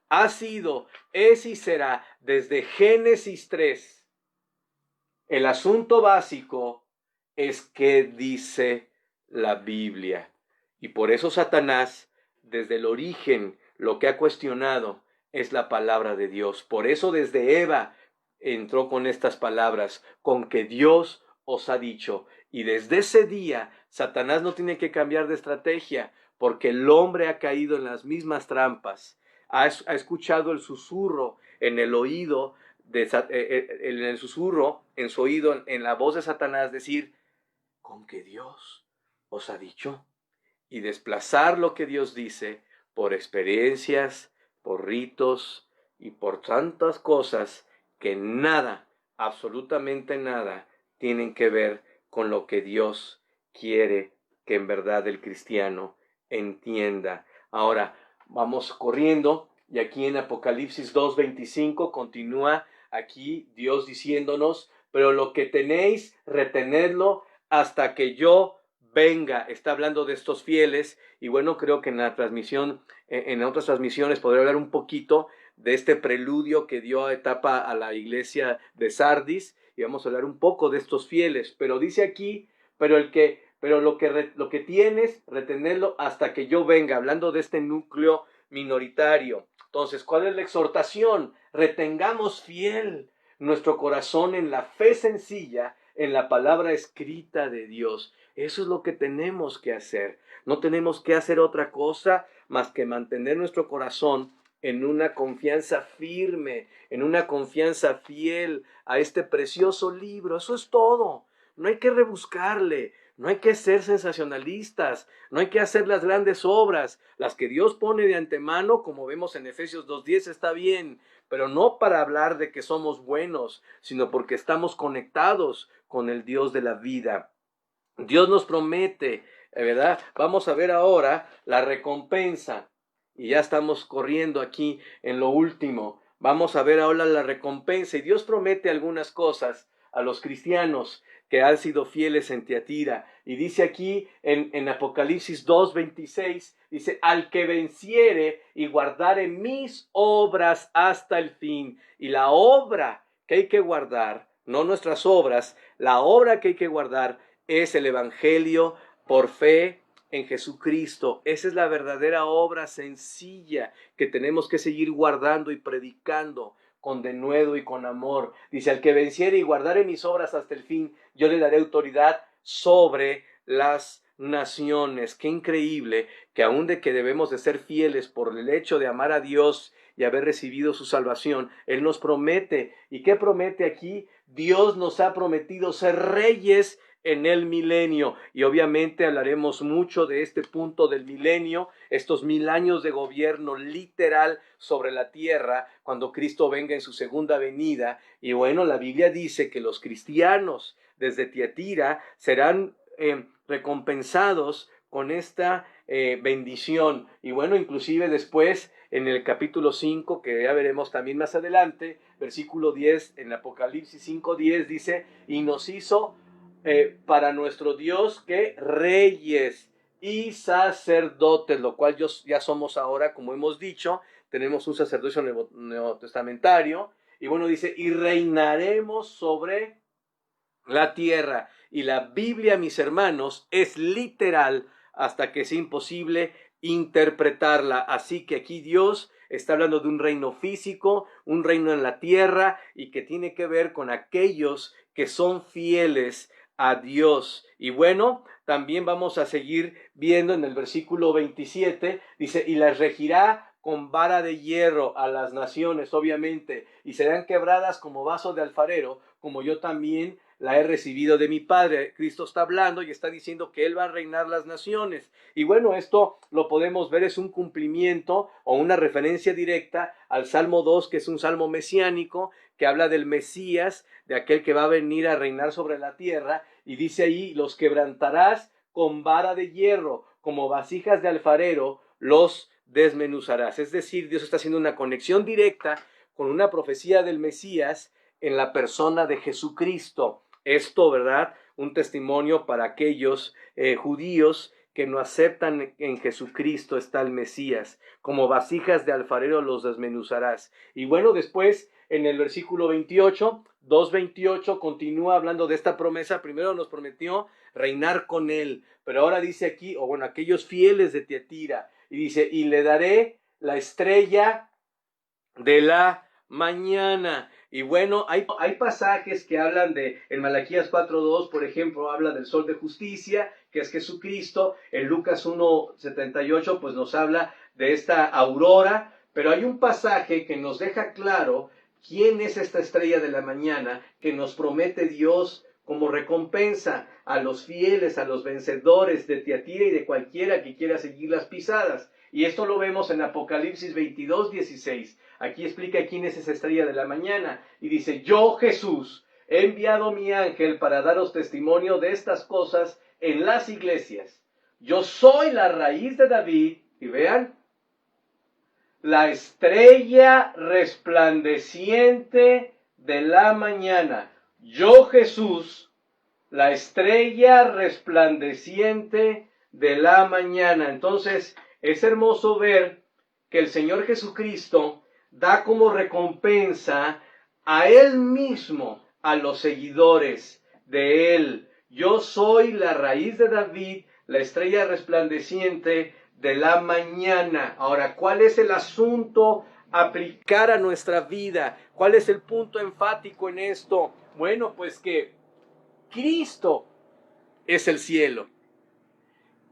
[SPEAKER 1] ha sido, es y será desde Génesis 3. El asunto básico es qué dice la Biblia. Y por eso Satanás, desde el origen, lo que ha cuestionado es la palabra de Dios. Por eso desde Eva entró con estas palabras, con que Dios os ha dicho. Y desde ese día, Satanás no tiene que cambiar de estrategia, porque el hombre ha caído en las mismas trampas. Ha escuchado el susurro en el oído, en el susurro, en su oído, en la voz de Satanás, decir, con que Dios os ha dicho. Y desplazar lo que Dios dice por experiencias, por ritos y por tantas cosas que nada, absolutamente nada, tienen que ver con lo que Dios quiere que en verdad el cristiano entienda. Ahora, vamos corriendo y aquí en Apocalipsis 2:25 continúa aquí Dios diciéndonos, pero lo que tenéis, retenedlo hasta que yo venga. Está hablando de estos fieles y bueno, creo que en la transmisión, en otras transmisiones podré hablar un poquito de este preludio que dio etapa a la iglesia de Sardis y vamos a hablar un poco de estos fieles, pero dice aquí, pero lo que tienes, retenerlo hasta que yo venga, hablando de este núcleo minoritario. Entonces, ¿cuál es la exhortación? Retengamos fiel nuestro corazón en la fe sencilla, en la palabra escrita de Dios. Eso es lo que tenemos que hacer. No tenemos que hacer otra cosa más que mantener nuestro corazón en una confianza firme, en una confianza fiel a este precioso libro. Eso es todo. No hay que rebuscarle, no hay que ser sensacionalistas, no hay que hacer las grandes obras. Las que Dios pone de antemano, como vemos en Efesios 2:10, está bien, pero no para hablar de que somos buenos, sino porque estamos conectados con el Dios de la vida. Dios nos promete, ¿verdad? Vamos a ver ahora la recompensa. Y ya estamos corriendo aquí en lo último. Vamos a ver ahora la recompensa. Y Dios promete algunas cosas a los cristianos que han sido fieles en Tiatira. Y dice aquí en Apocalipsis 2:26, dice, al que venciere y guardare mis obras hasta el fin. Y la obra que hay que guardar, no nuestras obras, la obra que hay que guardar es el evangelio por fe en Jesucristo. Esa es la verdadera obra sencilla que tenemos que seguir guardando y predicando con denuedo y con amor. Dice, al que venciere y guardare mis obras hasta el fin, yo le daré autoridad sobre las naciones. Qué increíble que aun de que debemos de ser fieles por el hecho de amar a Dios y haber recibido su salvación, Él nos promete. ¿Y qué promete aquí? Dios nos ha prometido ser reyes en el milenio, y obviamente hablaremos mucho de este punto del milenio, estos 1000 años de gobierno literal sobre la tierra, cuando Cristo venga en su segunda venida. Y bueno, la Biblia dice que los cristianos desde Tiatira serán recompensados con esta bendición. Y bueno, inclusive después en el capítulo 5, que ya veremos también más adelante, versículo 10, en Apocalipsis 5:10 dice, y nos hizo para nuestro Dios que reyes y sacerdotes, lo cual ya somos ahora, como hemos dicho, tenemos un sacerdocio neotestamentario, y bueno, dice, y reinaremos sobre la tierra. Y la Biblia, mis hermanos, es literal hasta que es imposible interpretarla. Así que aquí Dios está hablando de un reino físico, un reino en la tierra, y que tiene que ver con aquellos que son fieles a Dios. Y bueno, también vamos a seguir viendo en el versículo 27, dice, y las regirá con vara de hierro a las naciones, obviamente, y serán quebradas como vaso de alfarero, como yo también la he recibido de mi Padre. Cristo está hablando y está diciendo que Él va a reinar las naciones. Y bueno, esto lo podemos ver, es un cumplimiento o una referencia directa al Salmo 2, que es un salmo mesiánico, que habla del Mesías, de aquel que va a venir a reinar sobre la tierra, y dice ahí, los quebrantarás con vara de hierro, como vasijas de alfarero, los desmenuzarás. Es decir, Dios está haciendo una conexión directa con una profecía del Mesías en la persona de Jesucristo. Esto, ¿verdad? Un testimonio para aquellos judíos que no aceptan en Jesucristo está el Mesías. Como vasijas de alfarero los desmenuzarás. Y bueno, después en el versículo 28, 2:28, continúa hablando de esta promesa. Primero nos prometió reinar con él, pero ahora dice aquí, o bueno, aquellos fieles de Tiatira, y dice, y le daré la estrella de la mañana. Y bueno, hay pasajes que hablan de, en Malaquías 4:2, por ejemplo, habla del sol de justicia, que es Jesucristo. En Lucas 1:78, pues nos habla de esta aurora, pero hay un pasaje que nos deja claro quién es esta estrella de la mañana que nos promete Dios como recompensa a los fieles, a los vencedores de Tiatira y de cualquiera que quiera seguir las pisadas. Y esto lo vemos en Apocalipsis 22:16. Aquí explica quién es esa estrella de la mañana. Y dice, yo Jesús he enviado mi ángel para daros testimonio de estas cosas en las iglesias. Yo soy la raíz de David. Y vean, la estrella resplandeciente de la mañana. Yo Jesús, la estrella resplandeciente de la mañana. Entonces, es hermoso ver que el Señor Jesucristo da como recompensa a Él mismo, a los seguidores de Él. Yo soy la raíz de David, la estrella resplandeciente de la mañana. Ahora, ¿cuál es el asunto aplicar a nuestra vida? ¿Cuál es el punto enfático en esto? Bueno, pues que Cristo es el cielo.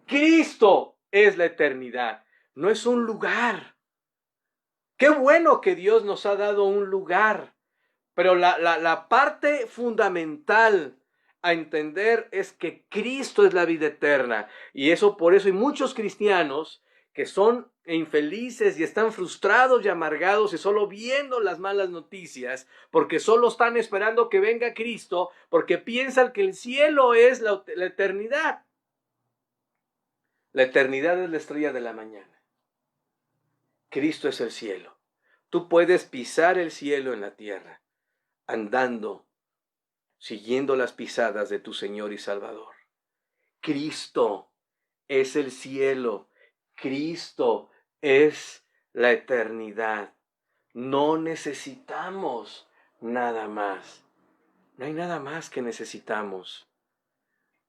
[SPEAKER 1] Cristo es la eternidad. No es un lugar. Qué bueno que Dios nos ha dado un lugar. Pero la parte fundamental a entender es que Cristo es la vida eterna. Y eso, por eso hay muchos cristianos que son infelices y están frustrados y amargados y solo viendo las malas noticias, porque solo están esperando que venga Cristo, porque piensan que el cielo es la eternidad. La eternidad es la estrella de la mañana. Cristo es el cielo. Tú puedes pisar el cielo en la tierra, andando, siguiendo las pisadas de tu Señor y Salvador. Cristo es el cielo. Cristo es la eternidad. No necesitamos nada más. No hay nada más que necesitamos.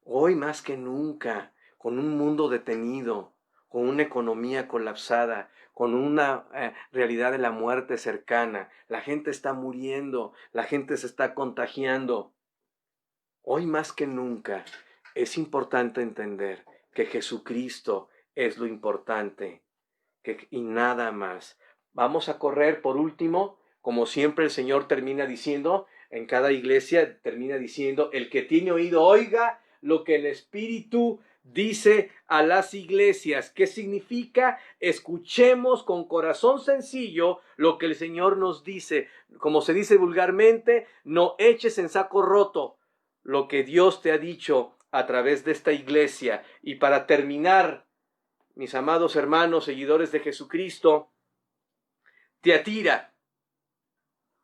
[SPEAKER 1] Hoy más que nunca, con un mundo detenido, con una economía colapsada, con una realidad de la muerte cercana, la gente está muriendo, la gente se está contagiando. Hoy más que nunca es importante entender que Jesucristo es lo importante y nada más. Vamos a correr por último, como siempre el Señor termina diciendo, en cada iglesia termina diciendo, el que tiene oído oiga lo que el Espíritu dice a las iglesias. ¿Qué significa? Escuchemos con corazón sencillo lo que el Señor nos dice. Como se dice vulgarmente, no eches en saco roto lo que Dios te ha dicho a través de esta iglesia. Y para terminar, mis amados hermanos, seguidores de Jesucristo, Tiatira,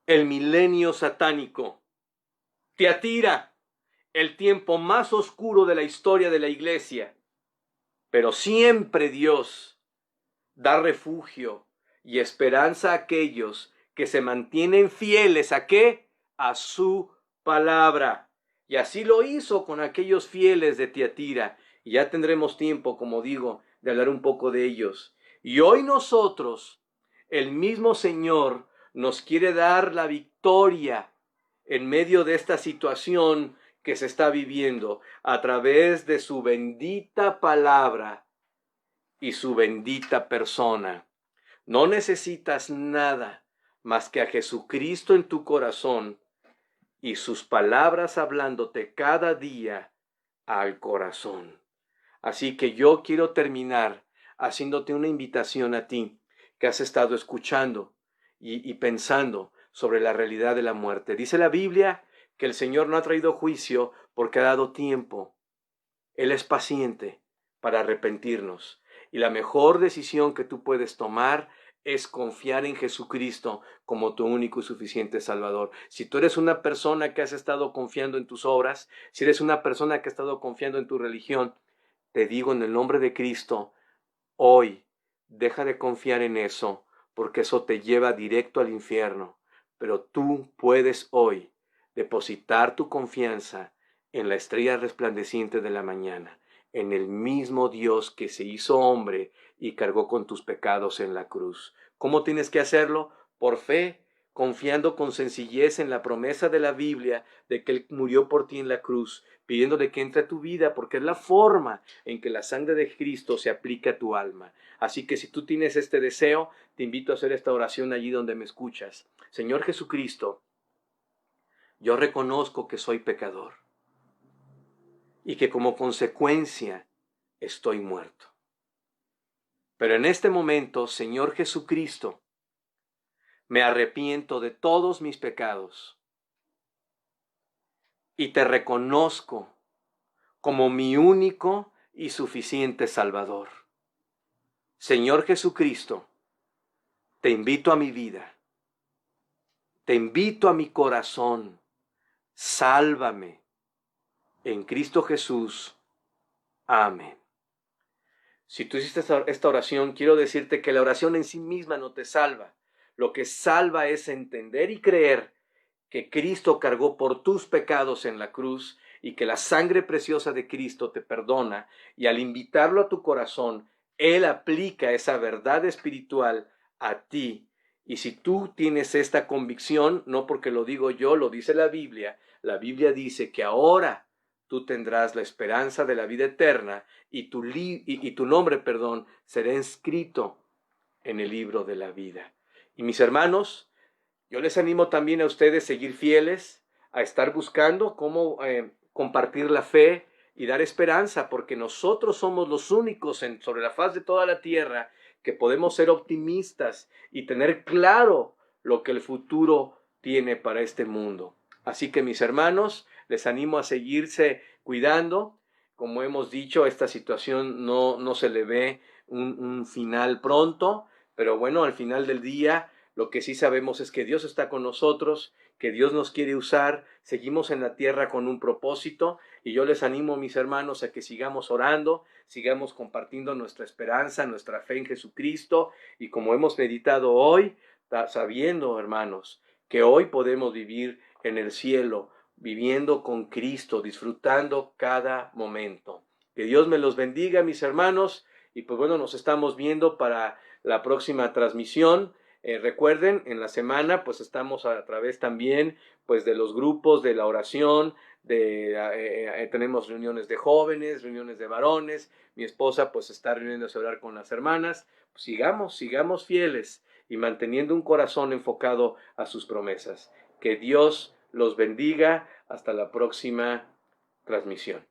[SPEAKER 1] el milenio satánico. Tiatira, el tiempo más oscuro de la historia de la iglesia. Pero siempre Dios da refugio y esperanza a aquellos que se mantienen fieles ¿a qué? A su palabra. Y así lo hizo con aquellos fieles de Tiatira. Y ya tendremos tiempo, como digo, de hablar un poco de ellos. Y hoy nosotros, el mismo Señor nos quiere dar la victoria en medio de esta situación que se está viviendo a través de su bendita palabra y su bendita persona. No necesitas nada más que a Jesucristo en tu corazón y sus palabras hablándote cada día al corazón. Así que yo quiero terminar haciéndote una invitación a ti que has estado escuchando y pensando sobre la realidad de la muerte. Dice la Biblia que el Señor no ha traído juicio porque ha dado tiempo. Él es paciente para arrepentirnos. Y la mejor decisión que tú puedes tomar es confiar en Jesucristo como tu único y suficiente Salvador. Si tú eres una persona que has estado confiando en tus obras, si eres una persona que ha estado confiando en tu religión, te digo en el nombre de Cristo, hoy deja de confiar en eso, porque eso te lleva directo al infierno. Pero tú puedes hoy depositar tu confianza en la estrella resplandeciente de la mañana, en el mismo Dios que se hizo hombre y cargó con tus pecados en la cruz. ¿Cómo tienes que hacerlo? Por fe, confiando con sencillez en la promesa de la Biblia de que Él murió por ti en la cruz, pidiéndole que entre a tu vida, porque es la forma en que la sangre de Cristo se aplica a tu alma. Así que si tú tienes este deseo, te invito a hacer esta oración allí donde me escuchas. Señor Jesucristo, yo reconozco que soy pecador y que como consecuencia estoy muerto. Pero en este momento, Señor Jesucristo, me arrepiento de todos mis pecados y te reconozco como mi único y suficiente Salvador. Señor Jesucristo, te invito a mi vida, te invito a mi corazón, sálvame en Cristo Jesús. Amén. Si tú hiciste esta oración, quiero decirte que la oración en sí misma no te salva. Lo que salva es entender y creer que Cristo cargó por tus pecados en la cruz y que la sangre preciosa de Cristo te perdona, y al invitarlo a tu corazón, Él aplica esa verdad espiritual a ti. Y si tú tienes esta convicción, no porque lo digo yo, lo dice la Biblia dice que ahora tú tendrás la esperanza de la vida eterna y tu nombre, será inscrito en el libro de la vida. Y mis hermanos, yo les animo también a ustedes a seguir fieles, a estar buscando cómo compartir la fe y dar esperanza, porque nosotros somos los únicos sobre la faz de toda la tierra que podemos ser optimistas y tener claro lo que el futuro tiene para este mundo. Así que mis hermanos, les animo a seguirse cuidando. Como hemos dicho, esta situación no se le ve un final pronto, pero bueno, al final del día, lo que sí sabemos es que Dios está con nosotros, que Dios nos quiere usar, seguimos en la tierra con un propósito, y yo les animo, mis hermanos, a que sigamos orando, sigamos compartiendo nuestra esperanza, nuestra fe en Jesucristo, y como hemos meditado hoy, sabiendo, hermanos, que hoy podemos vivir en el cielo, viviendo con Cristo, disfrutando cada momento. Que Dios me los bendiga, mis hermanos, y pues bueno, nos estamos viendo para la próxima transmisión. Recuerden, en la semana pues estamos a través también pues de los grupos de la oración, tenemos reuniones de jóvenes, reuniones de varones, mi esposa pues está reuniéndose a orar con las hermanas. Pues sigamos fieles y manteniendo un corazón enfocado a sus promesas. Que Dios los bendiga. Hasta la próxima transmisión.